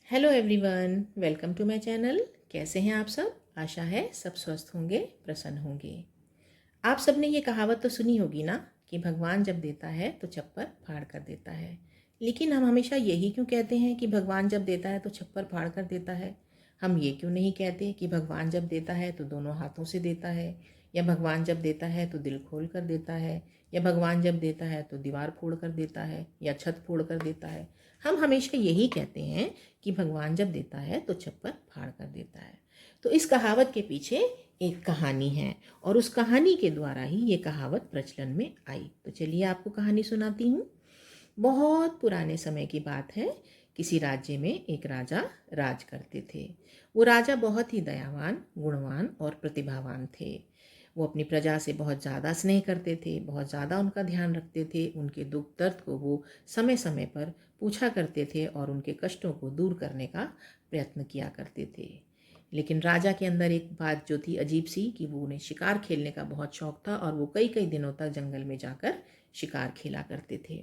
Hello everyone, welcome to my channel. कैसे हैं आप सब? आशा है सब स्वस्थ होंगे, प्रसन्न होंगे। आप सब ने ये कहावत तो सुनी होगी ना कि भगवान जब देता है तो छप्पर फाड़ कर देता है। लेकिन हम हमेशा यही क्यों कहते हैं कि भगवान जब देता है तो छप्पर फाड़ कर देता है? हम ये क्यों नहीं कहते कि भगवान जब देता है तो दोनों हाथों से देता है, या भगवान जब देता है तो दिल खोल कर देता है, या भगवान जब देता है तो दीवार फोड़ कर देता है या छत फोड़ कर देता है? हम हमेशा यही कहते हैं कि भगवान जब देता है तो छप्पर फाड़ कर देता है। तो इस कहावत के पीछे एक कहानी है और उस कहानी के द्वारा ही ये कहावत प्रचलन में आई। तो चलिए आपको कहानी सुनाती हूँ। बहुत पुराने समय की बात है। किसी राज्य में एक राजा राज करते थे। वो राजा बहुत ही दयावान, गुणवान और प्रतिभावान थे। वो अपनी प्रजा से बहुत ज़्यादा स्नेह करते थे, बहुत ज़्यादा उनका ध्यान रखते थे। उनके दुख दर्द को वो समय समय पर पूछा करते थे और उनके कष्टों को दूर करने का प्रयत्न किया करते थे। लेकिन राजा के अंदर एक बात जो थी अजीब सी, कि वो उन्हें शिकार खेलने का बहुत शौक था और वो कई कई दिनों तक जंगल में जाकर शिकार खेला करते थे।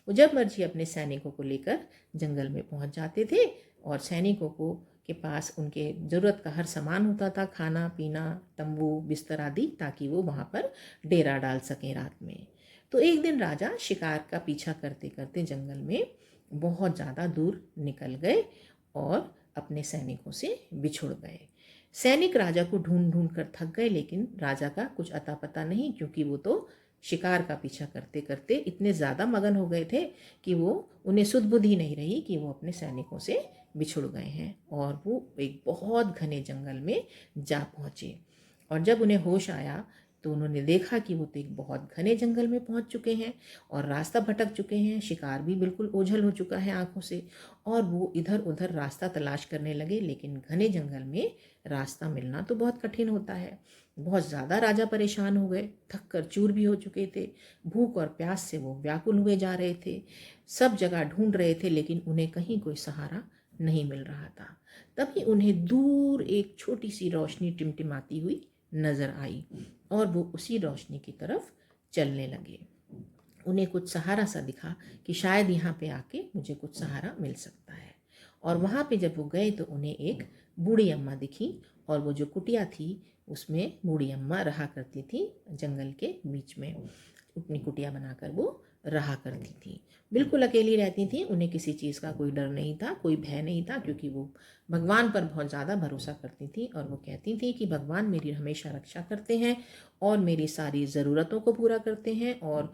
वो जब मर्जी अपने सैनिकों को लेकर जंगल में पहुंच जाते थे और सैनिकों को के पास उनके ज़रूरत का हर सामान होता था, खाना पीना, तंबू, बिस्तर आदि, ताकि वो वहाँ पर डेरा डाल सकें रात में। तो एक दिन राजा शिकार का पीछा करते करते जंगल में बहुत ज़्यादा दूर निकल गए और अपने सैनिकों से बिछुड़ गए। सैनिक राजा को ढूंढ ढूंढ कर थक गए, लेकिन राजा का कुछ अता पता नहीं, क्योंकि वो तो शिकार का पीछा करते करते इतने ज़्यादा मगन हो गए थे कि वो उन्हें सुध बुद्धि नहीं रही कि वो अपने सैनिकों से बिछुड़ गए हैं। और वो एक बहुत घने जंगल में जा पहुँचे और जब उन्हें होश आया तो उन्होंने देखा कि वो तो एक बहुत घने जंगल में पहुंच चुके हैं और रास्ता भटक चुके हैं। शिकार भी बिल्कुल ओझल हो चुका है आंखों से और वो इधर उधर रास्ता तलाश करने लगे, लेकिन घने जंगल में रास्ता मिलना तो बहुत कठिन होता है। बहुत ज़्यादा राजा परेशान हो गए, थक कर चूर भी हो चुके थे। भूख और प्यास से वो व्याकुल हुए जा रहे थे, सब जगह ढूंढ रहे थे, लेकिन उन्हें कहीं कोई सहारा नहीं मिल रहा था। तभी उन्हें दूर एक छोटी सी रोशनी टिमटिमाती हुई नजर आई और वो उसी रोशनी की तरफ चलने लगे। उन्हें कुछ सहारा सा दिखा कि शायद यहाँ पे आके मुझे कुछ सहारा मिल सकता है। और वहाँ पे जब वो गए तो उन्हें एक बूढ़ी अम्मा दिखी और वो जो कुटिया थी उसमें बूढ़ी अम्मा रहा करती थी जंगल के बीच में। अपनी कुटिया बनाकर वो रहा करती थी, बिल्कुल अकेली रहती थी। उन्हें किसी चीज़ का कोई डर नहीं था, कोई भय नहीं था, क्योंकि वो भगवान पर बहुत ज़्यादा भरोसा करती थी और वो कहती थी कि भगवान मेरी हमेशा रक्षा करते हैं और मेरी सारी ज़रूरतों को पूरा करते हैं और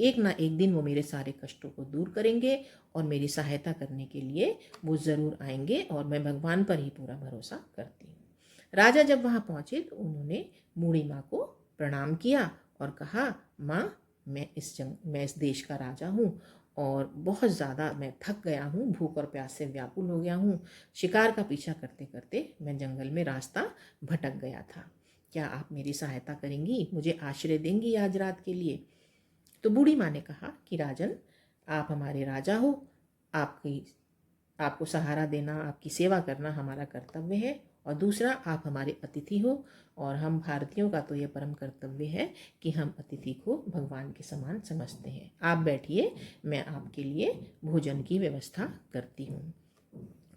एक ना एक दिन वो मेरे सारे कष्टों को दूर करेंगे और मेरी सहायता करने के लिए वो ज़रूर आएंगे और मैं भगवान पर ही पूरा भरोसा करती हूँ। राजा जब वहाँ पहुँचे तो उन्होंने बूढ़ी माँ को प्रणाम किया और कहा, माँ, मैं इस देश का राजा हूँ और बहुत ज़्यादा मैं थक गया हूँ, भूख और प्यास से व्याकुल हो गया हूँ। शिकार का पीछा करते करते मैं जंगल में रास्ता भटक गया था। क्या आप मेरी सहायता करेंगी, मुझे आश्रय देंगी आज रात के लिए? तो बूढ़ी माँ ने कहा कि राजन, आप हमारे राजा हो, आपकी आपको सहारा देना, आपकी सेवा करना हमारा कर्तव्य है। और दूसरा, आप हमारे अतिथि हो और हम भारतीयों का तो ये परम कर्तव्य है कि हम अतिथि को भगवान के समान समझते हैं। आप बैठिए, मैं आपके लिए भोजन की व्यवस्था करती हूँ।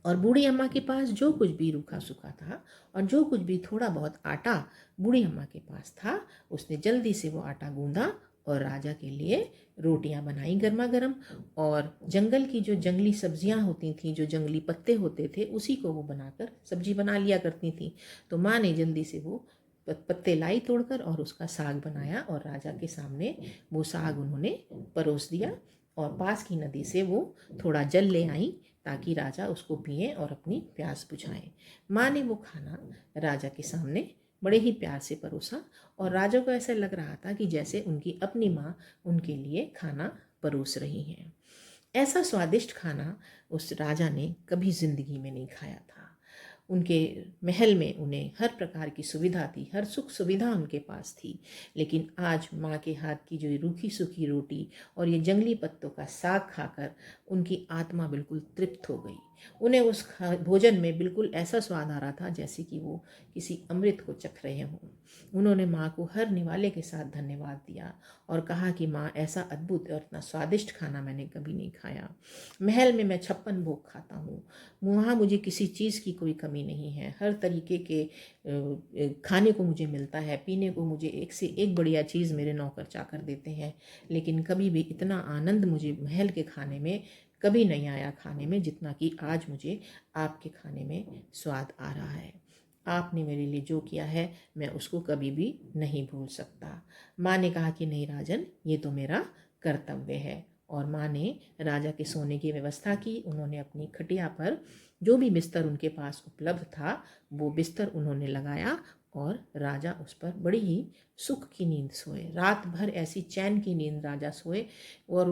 और बूढ़ी अम्मा के पास जो कुछ भी रूखा सूखा था और जो कुछ भी थोड़ा बहुत आटा बूढ़ी अम्मा के पास था, उसने जल्दी से वो आटा गूंदा और राजा के लिए रोटियां बनाई गर्मा गर्म। और जंगल की जो जंगली सब्जियां होती थीं, जो जंगली पत्ते होते थे, उसी को वो बनाकर सब्जी बना लिया करती थी। तो माँ ने जल्दी से वो पत्ते लाई तोड़कर और उसका साग बनाया और राजा के सामने वो साग उन्होंने परोस दिया। और पास की नदी से वो थोड़ा जल ले आई ताकि राजा उसको पिए और अपनी प्यास बुझाएं। माँ ने वो खाना राजा के सामने बड़े ही प्यार से परोसा और राजा को ऐसा लग रहा था कि जैसे उनकी अपनी माँ उनके लिए खाना परोस रही हैं। ऐसा स्वादिष्ट खाना उस राजा ने कभी जिंदगी में नहीं खाया था। उनके महल में उन्हें हर प्रकार की सुविधा थी, हर सुख सुविधा उनके पास थी, लेकिन आज माँ के हाथ की जो रूखी सूखी रोटी और ये जंगली पत्तों का साग खाकर उनकी आत्मा बिल्कुल तृप्त हो गई। उन्हें उस भोजन में बिल्कुल ऐसा स्वाद आ रहा था जैसे कि वो किसी अमृत को चख रहे हों। उन्होंने माँ को हर निवाले के साथ धन्यवाद दिया और कहा कि माँ, ऐसा अद्भुत और इतना स्वादिष्ट खाना मैंने कभी नहीं खाया। महल में मैं 56 भोग खाता हूँ, वहाँ मुझे किसी चीज़ की कोई कमी नहीं है। हर तरीके के खाने को मुझे मिलता है, पीने को मुझे एक से एक बढ़िया चीज़ मेरे नौकर चाकर देते हैं, लेकिन कभी भी इतना आनंद मुझे महल के खाने में कभी नहीं आया खाने में, जितना कि आज मुझे आपके खाने में स्वाद आ रहा है। आपने मेरे लिए जो किया है मैं उसको कभी भी नहीं भूल सकता। माँ ने कहा कि नहीं राजन, ये तो मेरा कर्तव्य है। और माँ ने राजा के सोने की व्यवस्था की। उन्होंने अपनी खटिया पर जो भी बिस्तर उनके पास उपलब्ध था वो बिस्तर उन्होंने लगाया और राजा उस पर बड़ी ही सुख की नींद सोए। रात भर ऐसी चैन की नींद राजा सोए और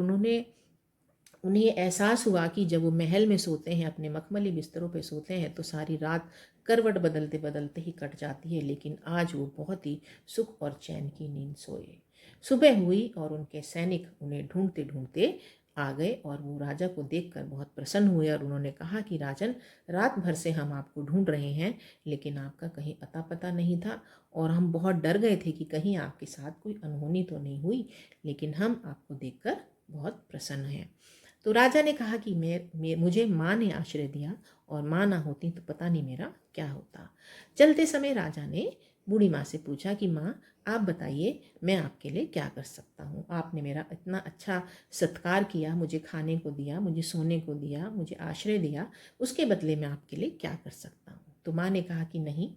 उन्हें एहसास हुआ कि जब वो महल में सोते हैं, अपने मखमली बिस्तरों पे सोते हैं, तो सारी रात करवट बदलते बदलते ही कट जाती है, लेकिन आज वो बहुत ही सुख और चैन की नींद सोए। सुबह हुई और उनके सैनिक उन्हें ढूंढते ढूंढते आ गए और वो राजा को देखकर बहुत प्रसन्न हुए और उन्होंने कहा कि राजन, रात भर से हम आपको ढूंढ रहे हैं, लेकिन आपका कहीं अता पता नहीं था और हम बहुत डर गए थे कि कहीं आपके साथ कोई अनहोनी तो नहीं हुई, लेकिन हम आपको देखकर बहुत प्रसन्न हैं। तो राजा ने कहा कि मुझे माँ ने आश्रय दिया और माँ ना होती तो पता नहीं मेरा क्या होता। चलते समय राजा ने बूढ़ी माँ से पूछा कि माँ, आप बताइए मैं आपके लिए क्या कर सकता हूँ। आपने मेरा इतना अच्छा सत्कार किया, मुझे खाने को दिया, मुझे सोने को दिया, मुझे आश्रय दिया, उसके बदले में आपके लिए क्या कर सकता हूँ। तो माँ ने कहा कि नहीं,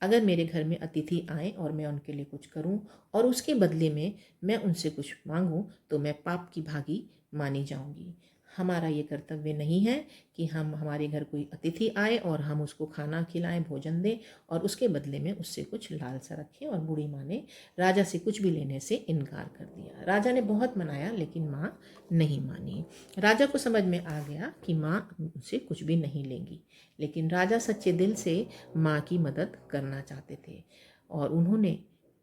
अगर मेरे घर में अतिथि आए और मैं उनके लिए कुछ करूं और उसके बदले में मैं उनसे कुछ मांगूं तो मैं पाप की भागी मानी जाऊंगी। हमारा ये कर्तव्य नहीं है कि हम हमारे घर कोई अतिथि आए और हम उसको खाना खिलाएं, भोजन दें और उसके बदले में उससे कुछ लालसा रखें। और बूढ़ी माँ ने राजा से कुछ भी लेने से इनकार कर दिया। राजा ने बहुत मनाया लेकिन माँ नहीं मानी। राजा को समझ में आ गया कि माँ उनसे कुछ भी नहीं लेंगी, लेकिन राजा सच्चे दिल से माँ की मदद करना चाहते थे और उन्होंने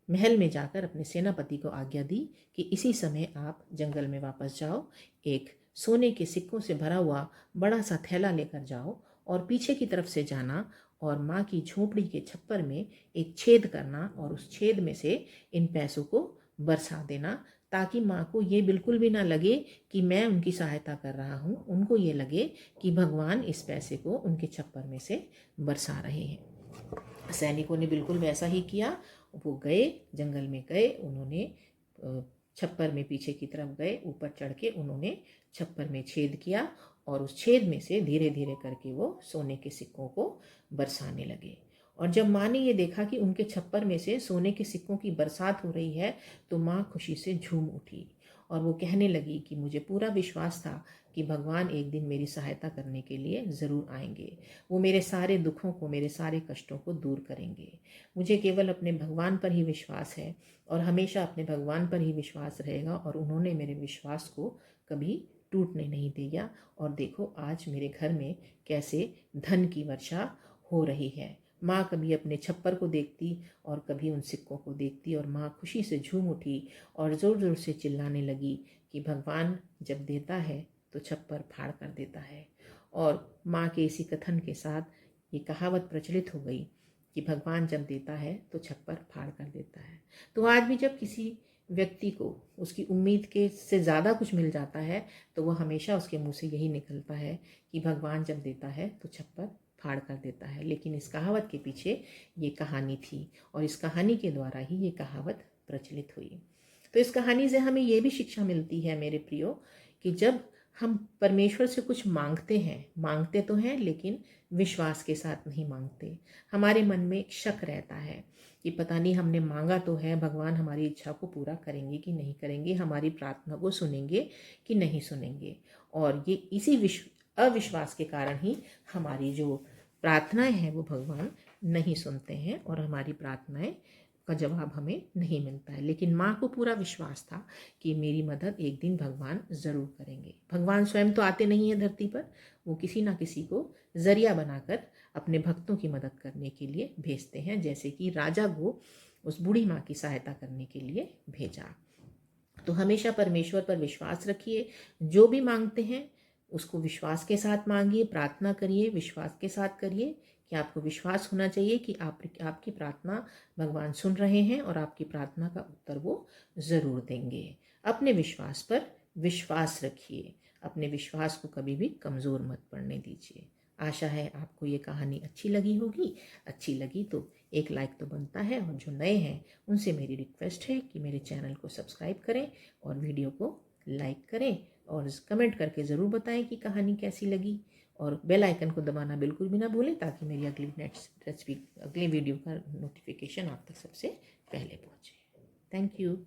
महल में जाकर अपने सेनापति को आज्ञा दी कि इसी समय आप जंगल में वापस जाओ, एक सोने के सिक्कों से भरा हुआ बड़ा सा थैला लेकर जाओ और पीछे की तरफ से जाना और माँ की झोपड़ी के छप्पर में एक छेद करना और उस छेद में से इन पैसों को बरसा देना, ताकि माँ को ये बिल्कुल भी ना लगे कि मैं उनकी सहायता कर रहा हूँ। उनको ये लगे कि भगवान इस पैसे को उनके छप्पर में से बरसा रहे हैं। सैनिकों ने बिल्कुल वैसा ही किया। वो गए, जंगल में गए, उन्होंने छप्पर में पीछे की तरफ गए, ऊपर चढ़ के उन्होंने छप्पर में छेद किया और उस छेद में से धीरे धीरे करके वो सोने के सिक्कों को बरसाने लगे। और जब माँ ने ये देखा कि उनके छप्पर में से सोने के सिक्कों की बरसात हो रही है तो माँ खुशी से झूम उठी और वो कहने लगी कि मुझे पूरा विश्वास था कि भगवान एक दिन मेरी सहायता करने के लिए ज़रूर आएंगे। वो मेरे सारे दुखों को, मेरे सारे कष्टों को दूर करेंगे। मुझे केवल अपने भगवान पर ही विश्वास है और हमेशा अपने भगवान पर ही विश्वास रहेगा और उन्होंने मेरे विश्वास को कभी टूटने नहीं दिया। और देखो आज मेरे घर में कैसे धन की वर्षा हो रही है। माँ कभी अपने छप्पर को देखती और कभी उन सिक्कों को देखती और माँ खुशी से झूम उठी और ज़ोर ज़ोर से चिल्लाने लगी कि भगवान जब देता है तो छप्पर फाड़ कर देता है। और माँ के इसी कथन के साथ ये कहावत प्रचलित हो गई कि भगवान जब देता है तो छप्पर फाड़ कर देता है। तो आज भी जब किसी व्यक्ति को उसकी उम्मीद के से ज़्यादा कुछ मिल जाता है तो वह हमेशा उसके मुंह से यही निकलता है कि भगवान जब देता है तो छप्पर फाड़ कर देता है। लेकिन इस कहावत के पीछे ये कहानी थी और इस कहानी के द्वारा ही ये कहावत प्रचलित हुई। तो इस कहानी से हमें ये भी शिक्षा मिलती है मेरे प्रियो कि जब हम परमेश्वर से कुछ मांगते हैं, मांगते तो हैं लेकिन विश्वास के साथ नहीं मांगते। हमारे मन में एक शक रहता है कि पता नहीं हमने मांगा तो है, भगवान हमारी इच्छा को पूरा करेंगे कि नहीं करेंगे, हमारी प्रार्थना को सुनेंगे कि नहीं सुनेंगे। और ये इसी अविश्वास के कारण ही हमारी जो प्रार्थनाएं हैं वो भगवान नहीं सुनते हैं और हमारी प्रार्थनाएं का जवाब हमें नहीं मिलता है। लेकिन माँ को पूरा विश्वास था कि मेरी मदद एक दिन भगवान ज़रूर करेंगे। भगवान स्वयं तो आते नहीं है धरती पर, वो किसी ना किसी को ज़रिया बनाकर अपने भक्तों की मदद करने के लिए भेजते हैं, जैसे कि राजा को उस बूढ़ी माँ की सहायता करने के लिए भेजा। तो हमेशा परमेश्वर पर विश्वास रखिए। जो भी मांगते हैं उसको विश्वास के साथ मांगिए, प्रार्थना करिए, विश्वास के साथ करिए कि आपको विश्वास होना चाहिए कि आपकी प्रार्थना भगवान सुन रहे हैं और आपकी प्रार्थना का उत्तर वो ज़रूर देंगे। अपने विश्वास पर विश्वास रखिए, अपने विश्वास को कभी भी कमज़ोर मत पड़ने दीजिए। आशा है आपको ये कहानी अच्छी लगी होगी। अच्छी लगी तो एक लाइक तो बनता है, और जो नए हैं उनसे मेरी रिक्वेस्ट है कि मेरे चैनल को सब्सक्राइब करें और वीडियो को लाइक करें और कमेंट करके ज़रूर बताएं कि कहानी कैसी लगी, और बेल आइकन को दबाना बिल्कुल भी ना भूलें ताकि मेरी अगली वीडियो का नोटिफिकेशन आप तक सबसे पहले पहुंचे। Thank you.